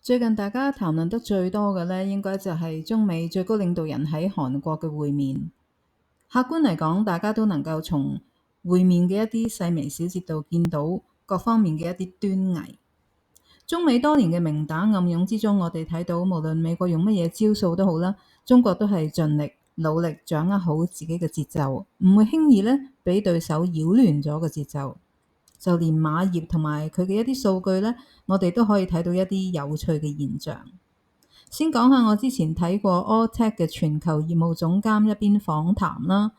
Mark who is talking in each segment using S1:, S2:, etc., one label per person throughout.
S1: 最近大家談論得最多嘅咧，應該就係中美最高領導人喺韓國嘅會面。客觀嚟講，大家都能夠從會面嘅一啲細微小節度見到各方面嘅一啲端倪。中美多年嘅明打暗湧之中，我哋睇到無論美國用乜嘢招數都好啦，中國都係盡力努力掌握好自己嘅節奏，唔會輕易咧俾對手擾亂咗個節奏。就連馬業同埋佢嘅一啲數據呢，我哋都可以睇到一啲有趣嘅現象。先講下我之前睇過 Alltech 嘅全球業務總監一篇訪談啦。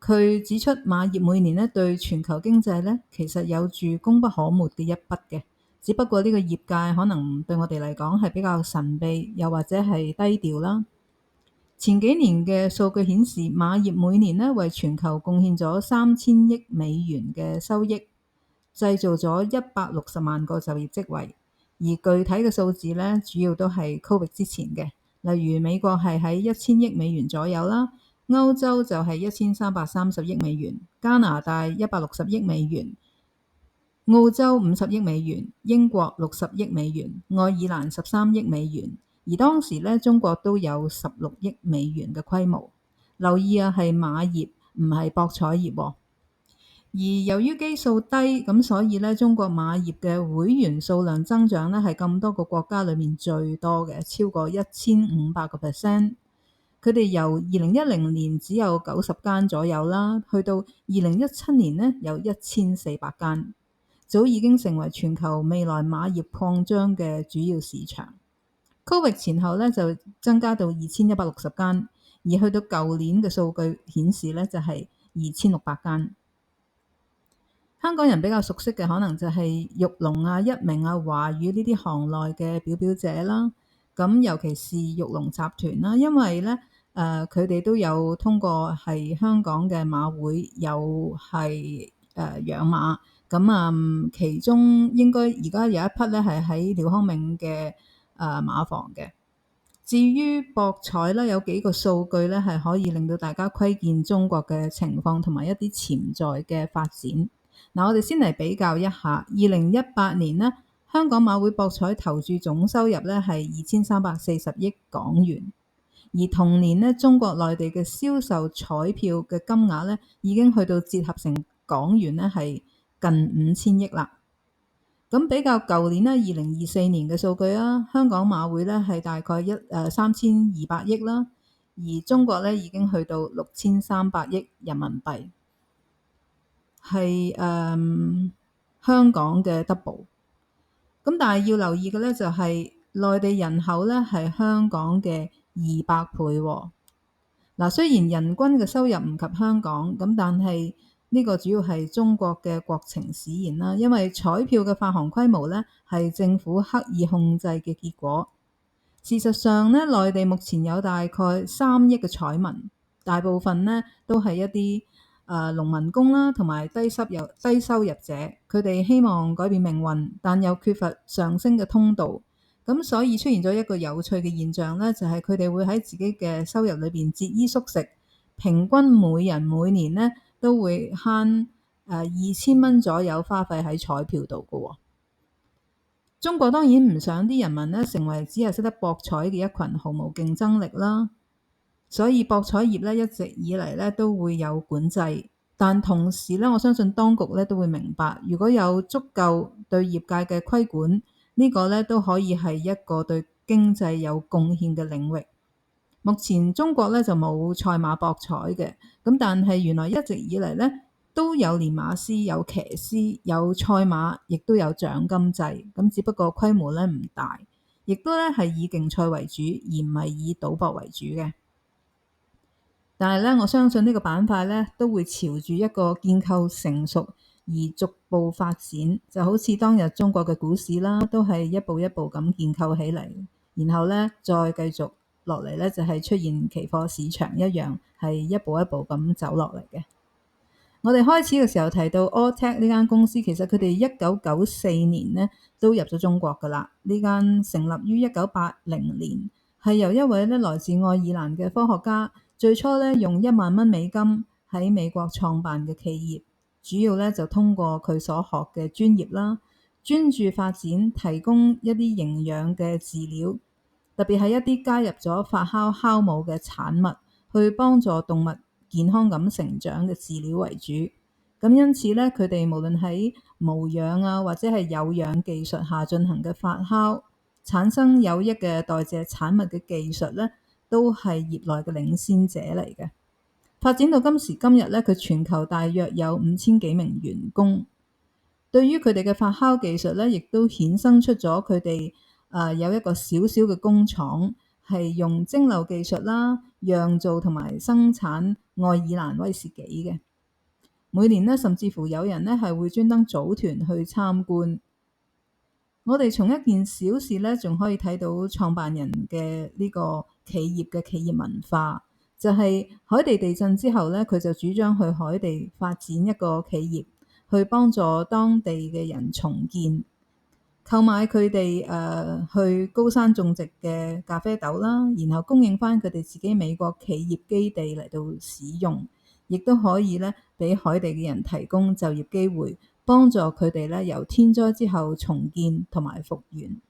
S1: 佢指出馬業每年呢對全球經濟呢，其實有住功不可沒嘅一筆嘅，只不過呢個業界可能對我哋嚟講係比較神秘，又或者係低調啦。前幾年嘅數據顯示，馬業每年呢為全球貢獻咗3000億美元嘅收益，製造咗160萬個就業職位，而具體嘅數字呢，主要都係 Covid 之前嘅，例如美國係喺1000億美元左右啦，歐洲就係1330億美元，加拿大160億美元，澳洲50億美元，英國60億美元，愛爾蘭13億美元，而當時呢，中國都有16億美元嘅規模。留意啊，係馬業，唔係博彩業喎。而由於基數低，咁所以咧，中國馬業嘅會員數量增長咧係咁多個國家裏面最多嘅，超過1500%。佢哋由2010年只有90間左右啦，去到2017年呢有1400間，早已經成為全球未來馬業擴張嘅主要市場。Covid 前後咧就增加到2160間，而去到舊年嘅數據顯示咧就係2600間。香港人比較熟悉嘅可能就係玉龍啊、一鳴啊、華宇呢啲行內嘅表表者啦。咁尤其是玉龍集團啦，因為咧佢哋都有通過係香港嘅馬會，又係養馬。咁其中應該而家有一匹咧係喺廖康銘嘅馬房嘅。至於博彩咧，有幾個數據咧係可以令到大家窺見中國嘅情況同埋一啲潛在嘅發展。嗱，我哋先嚟比較一下，2018年呢，香港馬會博彩投注總收入咧係2340億港元，而同年呢，中國內地嘅銷售彩票嘅金額咧已經去到折合成港元咧係近5000億啦。咁比較舊年咧，2024年嘅數據啊，香港馬會咧係大概3200億啦，而中國咧已經去到6300億人民幣。係香港嘅 double。咁但係要留意嘅咧就係內地人口咧係香港嘅200倍喎。嗱，雖然人均嘅收入唔及香港，咁但係呢個主要係中國嘅國情使然啦，因為彩票嘅發行規模咧係政府刻意控制嘅結果。事實上咧，內地目前有大概3億嘅彩民，大部分咧都係一啲農民工啦，同埋低收入者，佢哋希望改變命運，但又缺乏上升嘅通道，咁所以出現咗一個有趣嘅現象咧，就係佢哋會喺自己嘅收入裏邊節衣縮食，平均每人每年咧都會慳2000蚊左右花費喺彩票度嘅喎。中國當然唔想啲人民咧成為只係識得博彩嘅一群，毫無競爭力啦。所以博彩業咧一直以嚟咧都會有管制，但同時咧我相信當局咧都會明白，如果有足夠對業界嘅規管，呢個咧都可以係一個對經濟有貢獻嘅領域。目前中國咧就冇賽馬博彩嘅，咁但係原來一直以嚟咧都有練馬師、有騎師、有賽馬，亦都有獎金制，咁只不過規模咧唔大，亦都咧係以競賽為主，而唔係以賭博為主嘅。但係咧，我相信呢個板塊咧都會朝住一個建構成熟而逐步發展，就好似當日中國嘅股市啦，都係一步一步咁建構起嚟，然後咧再繼續落嚟咧就係出現期貨市場一樣，係一步一步咁走落嚟嘅。我哋開始嘅時候提到 Alltech 呢間公司，其實佢哋1994年咧都入咗中國噶啦。呢間成立於1980年，係由一位咧來自愛爾蘭嘅科學家，最初咧用$10,000喺美國創辦嘅企業，主要咧就通過佢所學嘅專業啦，專注發展提供一啲營養嘅飼料，特別係一啲加入咗發酵酵母嘅產物，去幫助動物健康咁成長嘅飼料為主。咁因此咧，佢哋無論喺無氧啊或者係有氧技術下進行嘅發酵，產生有益嘅代謝產物嘅技術咧，都係業內嘅領先者嚟嘅。發展到今時今日咧，佢全球大約有5000幾名員工。對於佢哋嘅發酵技術咧，亦都衍生出咗佢哋有一個小小嘅工廠，係用蒸餾技術啦、釀造同埋生產愛爾蘭威士忌嘅。每年呢，甚至乎有人呢係會專登組團去參觀。我哋從一件小事呢，仲可以睇到創辦人嘅呢個企業嘅企業文化，就係海地地震之後呢，佢就主張去海地發展一個企業，去幫助當地嘅人重建，購買佢哋去高山種植嘅咖啡豆啦，然後供應翻佢哋自己美國企業基地嚟到使用，亦都可以咧俾海地嘅人提供就業機會，幫助佢哋咧由天災之後重建同埋復原。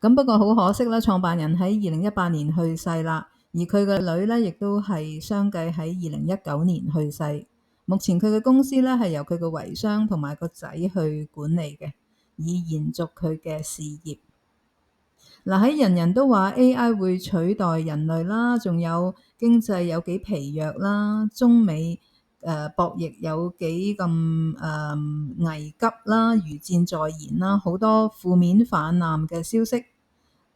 S1: 咁不過好可惜啦，創辦人喺2018年去世啦，而佢嘅女咧亦都係相繼喺2019年去世。目前佢嘅公司咧係由佢嘅遺孀同埋個仔去管理嘅，以延續佢嘅事業。嗱，喺人人都話 AI 會取代人類啦，仲有經濟有幾疲弱啦，中美博弈有幾咁危急啦，如箭在弦啦，好多負面泛濫嘅消息。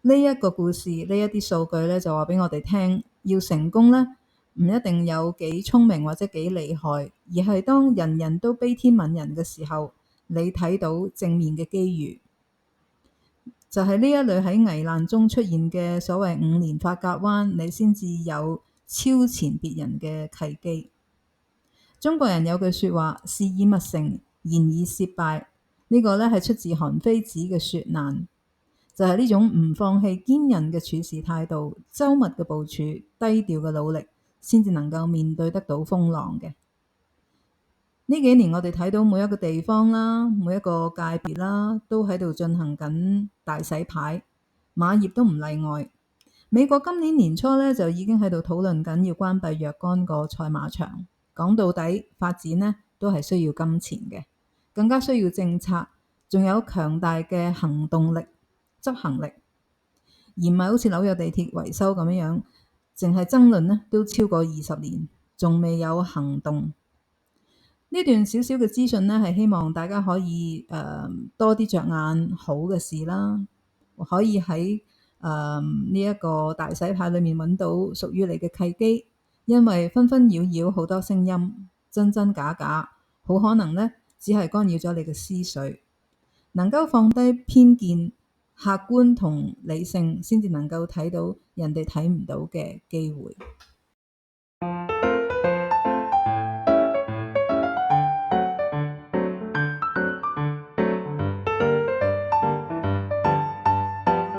S1: 呢一個故事，呢一啲數據咧就話俾我哋聽，要成功咧唔一定有幾聰明或者幾厲害，而係當人人都悲天憫人嘅時候，你睇到正面嘅機遇。就係呢一類喺危難中出現嘅所謂5年髮夾彎，你先至有超前別人嘅契機。中國人有句説話：事已勿成，言已涉敗。呢個咧係出自韓非子嘅説難，就係呢種唔放棄堅韌嘅處事態度、周密嘅部署、低調嘅努力，先至能夠面對得到風浪嘅。呢幾年我哋睇到每一個地方啦，每一個界別啦，都喺度進行緊大洗牌，馬業都唔例外。美國今年年初咧就已經喺度討論緊要關閉若干個賽馬場。講到底，發展呢都係需要金錢嘅，更加需要政策，仲有強大嘅行動力、執行力，而唔係好似紐約地鐵維修咁樣，淨係爭論呢都超過20年，仲未有行動。呢段少少嘅資訊呢，係希望大家可以多啲着眼好嘅事啦，可以喺呢一個大洗牌裏面揾到屬於你嘅契機，因為紛紛擾擾好多聲音，真真假假，好可能呢只係干擾咗你嘅思緒。能夠放低偏見，客觀同理性，先至能夠睇到人哋睇唔到嘅機會。